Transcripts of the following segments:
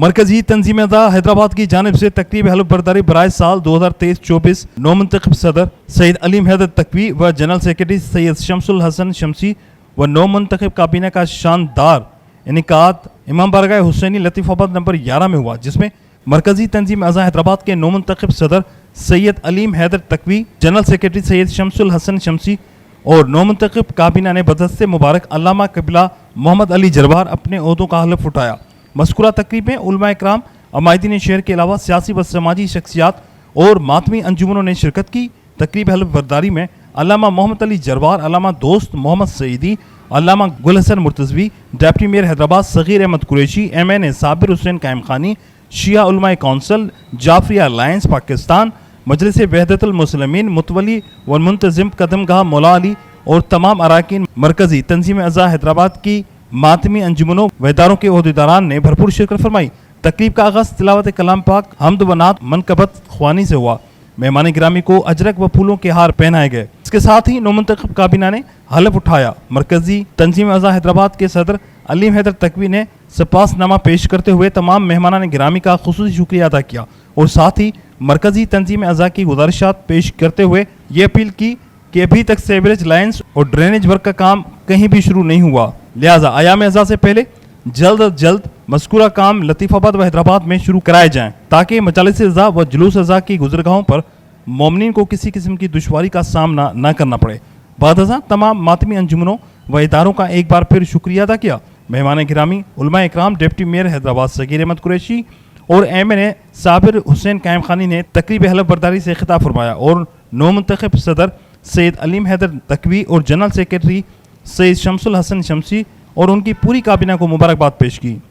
मरकजी तंजीम अज़ा हैदराबाद की जानिब से तकरीब हल्फ बरदारी बराए साल 2023-24 नौ मुंतखब सदर सैयद अलीम हैदर तकवी व जनरल सेक्रेटरी सैयद शमसुल हसन शमसी व नौ मुंतखब काबीना का शानदार इनेकाद इमाम बारगाह हुसैनी लतीफ़ाबाद नंबर 11 में हुआ, जिसमें मरकजी तंजीम अज़ा हैदराबाद के नौ मुंतखब सदर सैयद अलीम हैदर तकवी, जनरल सेक्रेटरी सैयद शमसुल हसन शमसी और नौ मुंतखब काबीना ने बदस्ते मुबारक अल्लामा क़िबला मोहम्मद अली जरवार अपने ओहदों का हलफ उठाया। मज़कूरा तकरीब में उलमा इकराम, अमायदीन शहर के अलावा सियासी व समाजी शख्सियात और मातमी अंजुमनों ने शिरकत की। तकरीब हल्फ बरदारी में अल्लामा मोहम्मद अली जरवार, अल्लामा दोस्त Mohammad Saeedi, Allama Gul Hasan Murtazvi, deputy mayor Hyderabad Saghir Ahmed Qureshi, MNA Sabir Hussain Qaim Khani, Shia Ulama council, Jafaria alliance Pakistan, Majlis Wahdatul Muslimeen, मुतवली व मुंतज़िम कदमगाह मौला अली और तमाम अराकीन मरकजी तंजीम अज़ा हैदराबाद की मातमी अंजुमनों व इदारों के ओहदेदारान ने भरपूर शिरकत फरमाई। तकरीब का आगाज़ तिलावत कलाम पाक हम्द व नात मनकबत ख्वानी से हुआ। मेहमान गिरामी को अजरक व फूलों के हार पहनाए गए। इसके साथ ही नौ मुंतखब काबीना ने हलफ उठाया। मरकजी तंजीम अज़ा हैदराबाद के सदर अलीम हैदर तकवी ने सपासनामा पेश करते हुए तमाम मेहमान गिरामी का खुसूसी शुक्रिया अदा किया और साथ ही मरकजी तंजीम अज़ा की गुजारिशात पेश करते हुए ये अपील की कि अभी तक सीवरेज लाइन्स और ड्रेनेज वर्क का काम कहीं भी शुरू नहीं हुआ, लिहाजा आयाम अज़ा से पहले जल्द अज जल्द मज़कूरा काम लतीफ़ाबाद व हैदराबाद में शुरू कराए जाएँ ताकि मजालिस अज़ा व जुलूस अज़ा की गुज़रगाहों पर मोमिनीन को किसी किस्म की दुश्वारी का सामना न करना पड़े। बाद अज़ा तमाम मातमी अंजुमनों व इदारों का एक बार फिर शुक्रिया अदा किया। मेहमान गिरामी, उलमा इकराम, डिप्टी मेयर हैदराबाद सगीर अहमद कुरैशी और MNA साबिर हुसैन कायम खानी ने तकरीब हल्फ बरदारी से खिताब फरमाया और नौ मुंतखब सदर सैयद अलीम हैदर तकवी और जनरल सेक्रेटरी सैयद शमसुल हसन शमसी और उनकी पूरी काबीना को मुबारकबाद पेश की।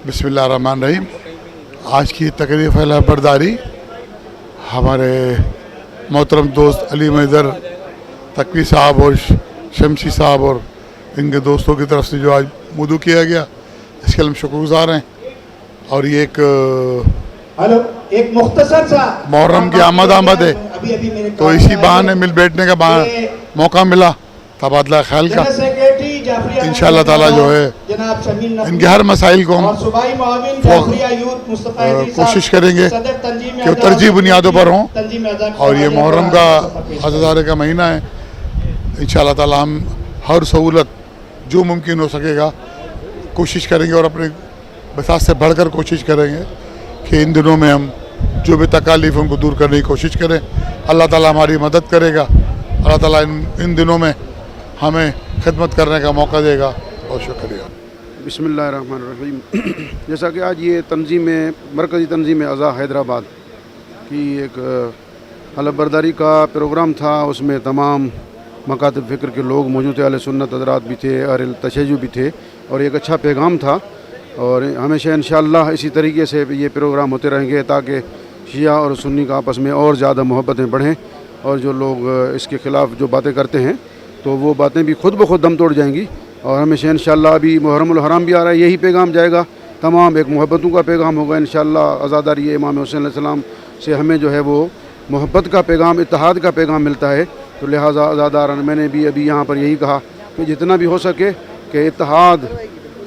बिस्मिल्लाहिर्रहमानिर्रहीम। आज की तकरीब हल्फ बरदारी हमारे मोहतरम दोस्त अलीम हैदर तकवी साहब और शमसी साहब और इनके दोस्तों की तरफ से जो आज मुदू किया गया, इसके लिए हम शुक्रगुजार हैं। और ये एक मुख्तसर सा मुहर्रम की आमद है, तो इसी बहाने मिल बैठने का मौका मिला, तबादला ख्याल का। इंशाअल्लाह ताला जो है इनके हर मसाइल को हम कोशिश करेंगे कि वो तरजीह बुनियादों पर हों। और ये मुहर्रम का अज़ादारे का महीना है, इंशाअल्लाह ताला हम हर सहूलत जो मुमकिन हो सकेगा कोशिश करेंगे और अपने बसात से बढ़कर कोशिश करेंगे कि इन दिनों में हम जो भी तकालीफ उनको दूर करने की कोशिश करें। अल्लाह ताला हमारी मदद करेगा। अल्लाह ताला इन दिनों में हमें खिदमत करने का मौका देगा। बहुत शुक्रिया। बिस्मिल्लाहिर्रहमानिर्रहीम। जैसा कि आज ये तंजीम मरकज़ी तंजीम अज़ा हैदराबाद की एक हल्फ बरदारी का प्रोग्राम था, उसमें तमाम मकातब फ़िक्र के लोग मौजूद थे, अहले सुन्नत हज़रात भी थे, अहले तशय्युअ भी थे और एक अच्छा पैगाम था। और हमेशा इंशाअल्लाह इसी तरीके से ये प्रोग्राम होते रहेंगे ताकि शिया और सुन्नी का आपस में और ज़्यादा मोहब्बतें बढ़ें और जो लोग इसके ख़िलाफ़ जो बातें करते हैं तो वो बातें भी खुद ब खुद दम तोड़ जाएंगी। और हमेशा इंशाअल्लाह अभी मुहर्रमुल हराम भी आ रहा है, यही पैगाम जाएगा, तमाम एक मोहब्बतों का पैगाम होगा इंशाअल्लाह। अज़ादारी इमाम हुसैन अलैहिस्सलाम से हमें जो है वो मोहब्बत का पैगाम, इत्तेहाद का पैगाम मिलता है। तो लिहाजा अज़ादारान मैंने भी अभी यहाँ पर यही कहा कि जितना भी हो सके कि इत्तेहाद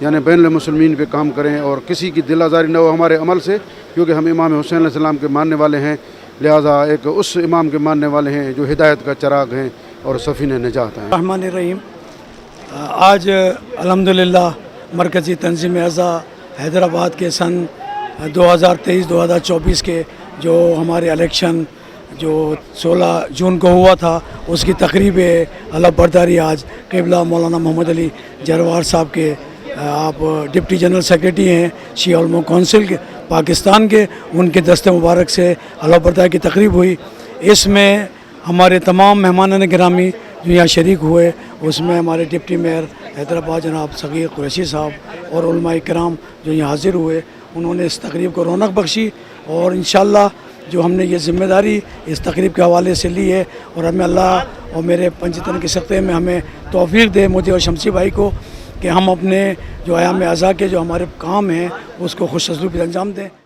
यानी बैनुल मुस्लिमीन पे काम करें और किसी की दिल आज़ारी न हो हमारे अमल से, क्योंकि हम इमाम हुसैन अलैहिस्सलाम के मानने वाले हैं। लिहाजा एक उस इमाम के मानने वाले हैं जो हिदायत का चराग हैं और सफ़ीने निजात हैं। रहमानिर्रहीम। आज अल्हम्दुलिल्लाह मरकज़ी तंजीम अज़ा हैदराबाद के सन 2023-2024 के जो हमारे इलेक्शन जो 16 जून को हुआ था उसकी तकरीब हल्फ बरदारी आज क़िबला मौलाना मोहम्मद अली जरवार साहब के, आप डिप्टी जनरल सेक्रेटरी हैं शिया उलमा कौंसिल के पाकिस्तान के, उनके दस्ते मुबारक से हल्फ बरदारी की तकरीब हुई। इसमें हमारे तमाम मेहमान गिरामी जो यहाँ शरीक हुए, उसमें हमारे डिप्टी मेयर हैदराबाद जनाब सगीर कुरैशी साहब और उलमा इकराम जो यहाँ हाज़िर हुए, उन्होंने इस तकरीब को रौनक बख्शी। और इंशाअल्लाह जो हमने ये ज़िम्मेदारी इस तकरीब के हवाले से ली है और हमें अल्लाह और मेरे पंजतन के सख्ते में हमें तौफीक दे मुझे और शमसी भाई को कि हम अपने जो आयाम अज़ा के जो हमारे काम हैं उसको खुश असलूबी अंजाम दें।